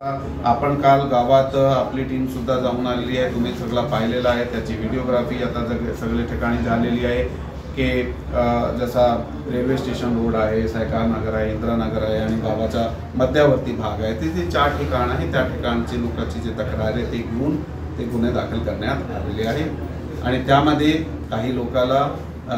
आपण काल गावात आपली टीम सुद्धा जाऊन आलेली आहे। तुम्ही सगळं पाहिलेलं आहे, त्याची व्हिडिओग्राफी आता सगळे ठिकाणी झालेली आहे की जसा रेल्वे स्टेशन रोड आहे, सायकार नगर आहे, इंदिरानगर आहे आणि गावाचा मध्यवर्ती भाग आहे, तिथे 4 ठिकाण आहे। त्या ठिकाणची लोकांची जी तक्रार आहे ते घेऊन ते गुन्हे दाखल करण्यात आलेले आहे आणि त्यामध्ये काही लोकांना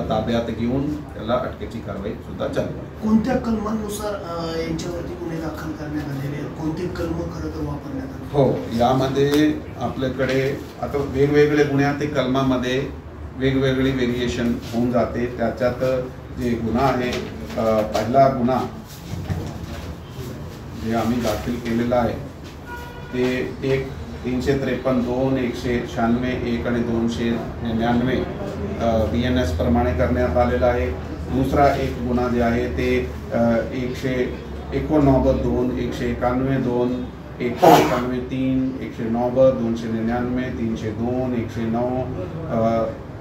ताब्यात घेऊन त्याला अटकेची कारवाई सुद्धा चालू आहे। कोणत्या कलमांनुसार यांच्यावरती गुन्हे दाखल करण्यात आलेले, कोणते कलम खरं तर वापरण्यात आले? हो, यामध्ये आपल्याकडे आता वेगवेगळे गुन्ह्या ते कलमामध्ये वेगवेगळी व्हेरिएशन होऊन जाते। त्याच्यात जे गुन्हा आहे, पहिला गुन्हा जे आम्ही दाखल केलेला आहे ते 353, 2, 196, 1 आणि 299 BNS प्रमाणे करण्यात आलेला आहे। दुसरा एक गुन्हा जे आहे ते 189, 2, 191, 2, 191, 3, 190, 299, 302, 109,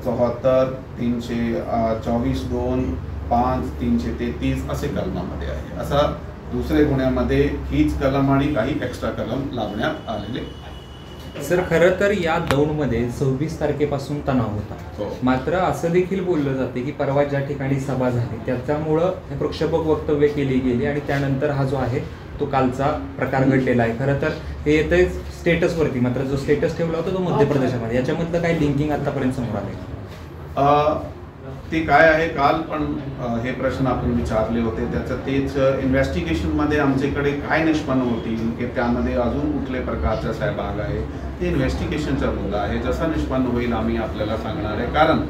74, 324, 2, 5, 333 असे कलमामध्ये आहे। असा दुसरे गुन्ह्यामध्ये हीच कलम आणि काही एक्स्ट्रा कलम लावण्यात आलेले। सर, खरं तर या दौंडमध्ये 26 तारखेपासून तणाव होता, मात्र असं देखील बोललं जाते की परवा ज्या ठिकाणी सभा झाली त्याच्यामुळं हे प्रक्षोभक वक्तव्य केली गेली आणि त्यानंतर हा जो आहे तो कालचा प्रकार घडलेला आहे। खरं तर हे येतंय स्टेटसवरती, मात्र जो स्टेटस ठेवला होता तो मध्य प्रदेशामध्ये, याच्यामधलं काही लिंकिंग आतापर्यंत समोर आले? ते काय आहे, काल पण हे प्रश्न आपण विचारले होते, त्याचं तेच इन्व्हेस्टिगेशनमध्ये आमच्याकडे काय निष्पन्न होतील की त्यामध्ये अजून कुठल्या प्रकारचा सहभाग आहे ते इन्व्हेस्टिगेशनचा मुद्दा आहे। जसा निष्पन्न होईल आम्ही आपल्याला सांगणार आहे, कारण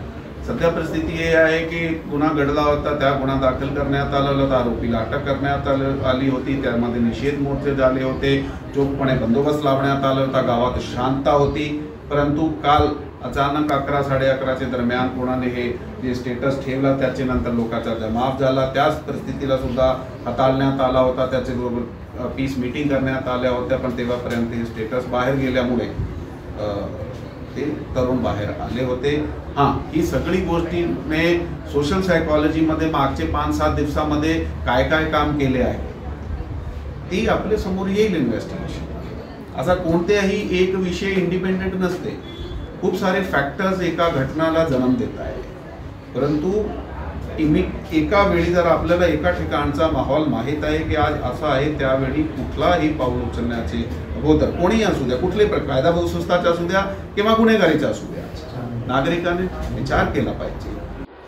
सध्या परिस्थिती हे आहे की गुन्हा घडला होता, त्या गुन्हा दाखल करण्यात आलेला होता, आरोपीला अटक करण्यात आली होती, त्यामध्ये निषेध मोर्चे झाले होते, चोखपणे बंदोबस्त लावण्यात आला होता, गावात शांतता होती। परंतु काल अचानक 11, 11:30 दरम्यान कोणाने हे जे स्टेटस ठेवला त्याचे नंतर लोकांचा जमाव झाला, त्याच परिस्थितीला सुद्धा हाताळण्यात आला होता, त्याच्याबरोबर पीस मीटिंग करण्यात आल्या होत्या, पण तेव्हापर्यंत हे स्टेटस बाहेर गेल्यामुळे ते तरुण बाहेर आले होते। हां, ही सगळी गोष्टीने सोशल सायकॉलॉजीमध्ये मागचे 5-7 दिवसामध्ये काय काय काम केले आहे ती आपल्या समोर येईल इन्व्हेस्टिगेशन। असा कोणत्याही एक विषय इंडिपेंडेंट नसते, खूप सारे फॅक्टर्स एका घटनाला जन्म देत आहे। परंतु एका वेळी जर आपल्याला एका ठिकाणचा माहोल माहीत आहे की आज असा आहे, त्यावेळी कुठलाही पाऊल उचलण्याचे अगोदर कोणीही असू द्या, कुठले कायदा सुव्यवस्थेचा असू द्या किंवा गुन्हेगारीचा असू द्या, नागरिकांनी विचार केला पाहिजे।